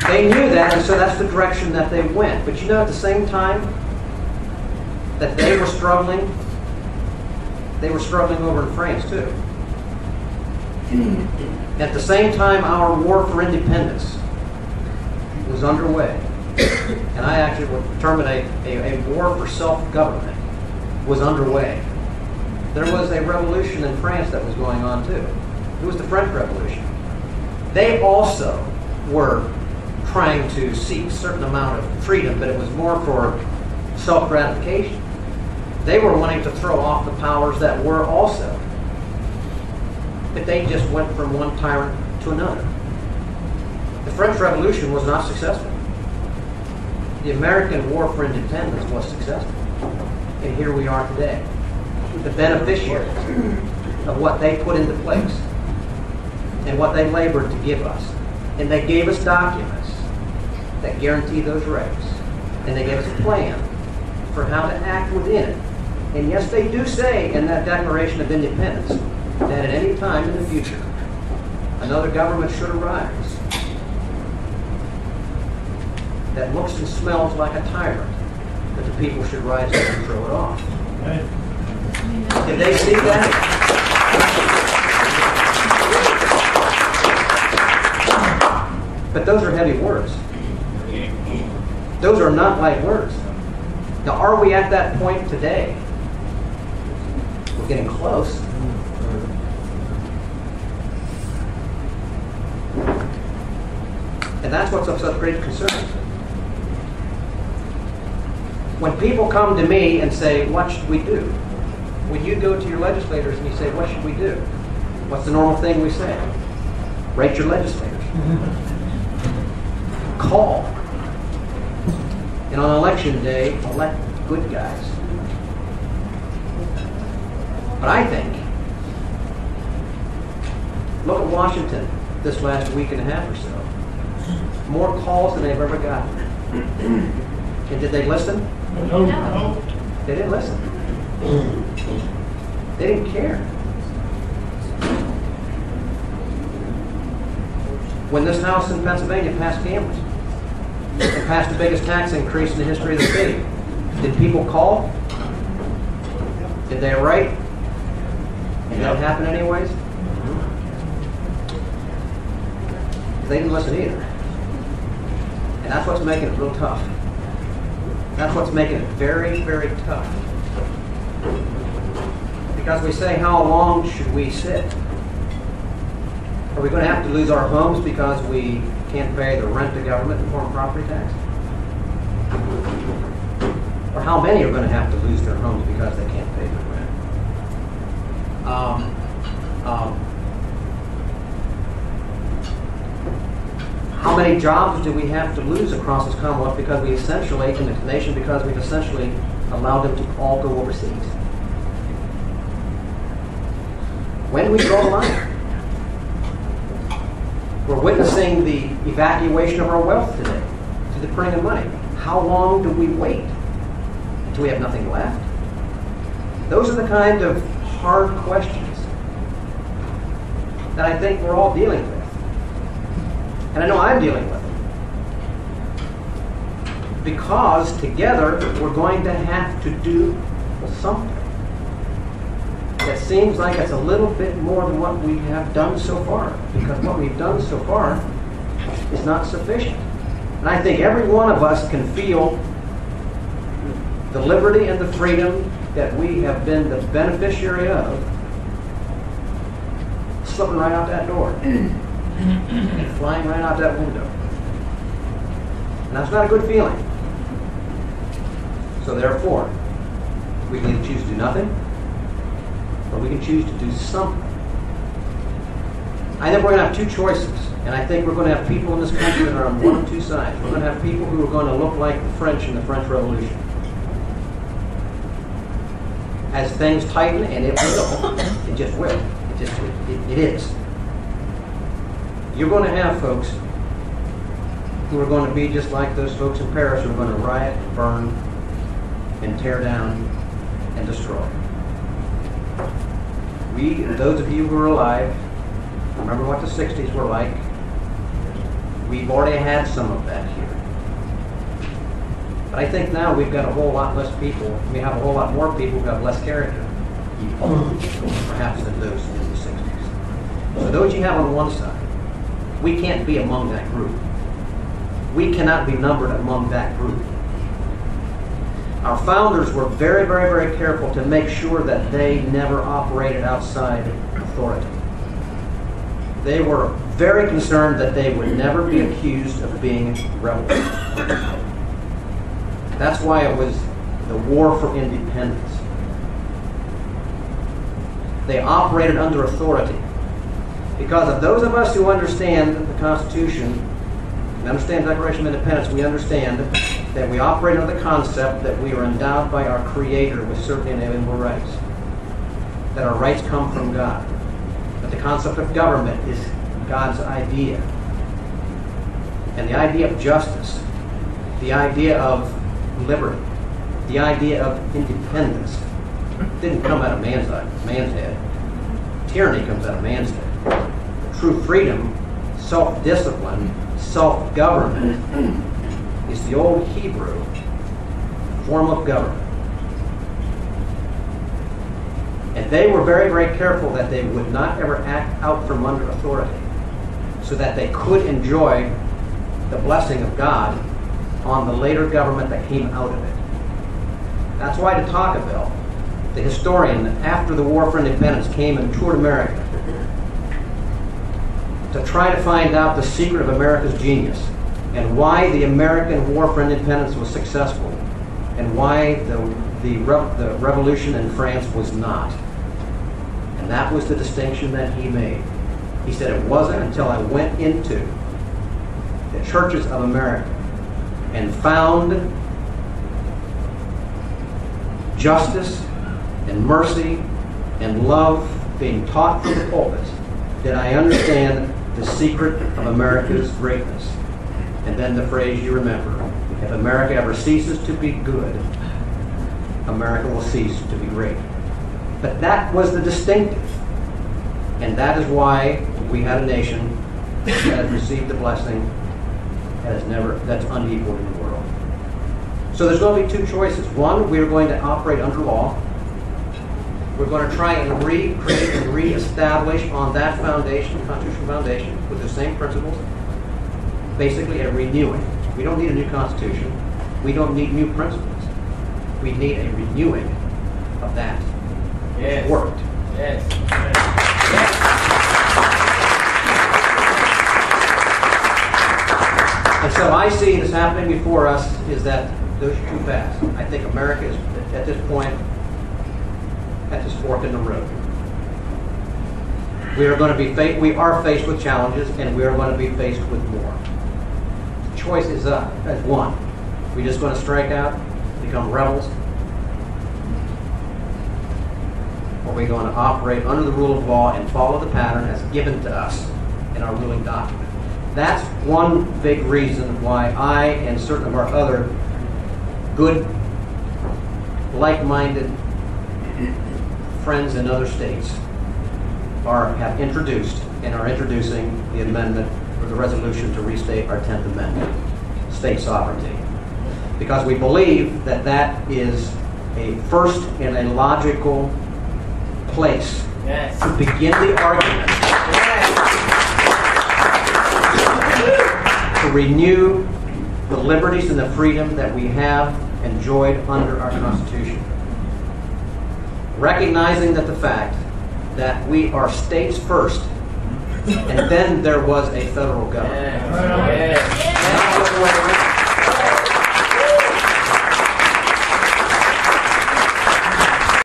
They knew that, and so that's the direction that they went. But you know, at the same time that they were struggling over in France too. At the same time, our war for independence was underway, and I actually would term it a war for self-government was underway. There was a revolution in France that was going on too. It was the French Revolution. They also were trying to seek a certain amount of freedom, but it was more for self-gratification. They were wanting to throw off the powers that were also. But they just went from one tyrant to another. The French Revolution was not successful. The American War for Independence was successful. And here we are today, the beneficiaries of what they put into place and what they labored to give us. And they gave us documents that guarantee those rights. And they gave us a plan for how to act within it. And yes, they do say in that Declaration of Independence that at any time in the future, another government should arise that looks and smells like a tyrant, that the people should rise up and throw it off. Right. Did they see that? But those are heavy words. Those are not light words. Now, are we at that point today? We're getting close. And that's what's of such great concern. When people come to me and say, what should we do? When you go to your legislators and you say, what should we do? What's the normal thing we say? Write your legislators. Call. And on election day, elect good guys. But I think, look at Washington this last week and a half or so. More calls than they've ever gotten. And did they listen? No. They didn't listen. They didn't care. When this House in Pennsylvania passed gambling, and passed the biggest tax increase in the history of the state, did people call? Did they write? And that happened anyways? They didn't listen either. And that's what's making it real tough. That's what's making it very, very tough. Because we say, how long should we sit? Are we going to have to lose our homes because we can't pay the rent to government in the form of property tax? Or how many are going to have to lose their homes because they can't pay their rent? How many jobs do we have to lose across this Commonwealth because we essentially, in the nation, because we've essentially allowed them to all go overseas? When do we draw the line? We're witnessing the evacuation of our wealth today through the printing of money. How long do we wait until we have nothing left? Those are the kind of hard questions that I think we're all dealing with. And I know I'm dealing with them. Because together we're going to have to do something that seems like it's a little bit more than what we have done so far. Because what we've done so far is not sufficient. And I think every one of us can feel the liberty and the freedom that we have been the beneficiary of slipping right out that door. And flying right out that window. And that's not a good feeling. So therefore, we can either choose to do nothing, or we can choose to do something. I think we're going to have two choices. And I think we're going to have people in this country that are on one of two sides. We're going to have people who are going to look like the French in the French Revolution. As things tighten, and it will. It just will. It is. You're going to have folks who are going to be just like those folks in Paris who are going to riot, burn, and tear down, and destroy. Those of you who are alive, remember what the 60s were like. We've already had some of that here. But I think now we've got a whole lot less people. We have a whole lot more people who have less character, perhaps, than those in the 60s. So those you have on one side, we can't be among that group. We cannot be numbered among that group. Our founders were very, very, very careful to make sure that they never operated outside authority. They were very concerned that they would never be accused of being rebels. That's why it was the War for Independence. They operated under authority. Because of those of us who understand the Constitution, we understand the Declaration of Independence, we understand that we operate under the concept that we are endowed by our Creator with certain inalienable rights. That our rights come from God. That the concept of government is God's idea. And the idea of justice, the idea of liberty, the idea of independence didn't come out of man's head. Tyranny comes out of man's head. True freedom, self-discipline, self-government is the old Hebrew form of government. And they were very, very careful that they would not ever act out from under authority so that they could enjoy the blessing of God on the later government that came out of it. That's why de Tocqueville, the historian, after the War for Independence, came and toured America to try to find out the secret of America's genius and why the American War for Independence was successful and why the revolution in France was not. And that was the distinction that he made. He said, it wasn't until I went into the churches of America and found justice and mercy and love being taught from the pulpit that I understand the secret of America's greatness. And then the phrase you remember, if America ever ceases to be good, America will cease to be great. But that was the distinctive. And that is why we had a nation that has received the blessing that's unequaled in the world. So there's going to be two choices. One, we are going to operate under law. We're going to try and recreate and reestablish on that foundation, constitutional foundation, with the same principles, basically a renewing. We don't need a new constitution. We don't need new principles. We need a renewing of that. Yes. It worked. Yes. And so I see this happening before us is that those are too fast. I think America is at this point at this fork in the road. We are faced with challenges, and we are going to be faced with more. The choice is as one. We're just going to strike out, become rebels, or we're going to operate under the rule of law and follow the pattern as given to us in our ruling document. That's one big reason why I and certain of our other good, like-minded friends in other states have introduced and are introducing the amendment or the resolution to restate our 10th Amendment, state sovereignty. Because we believe that that is a first and a logical place to begin the argument to renew the liberties and the freedom that we have enjoyed under our Constitution. Recognizing that the fact that we are states first, and then there was a federal government.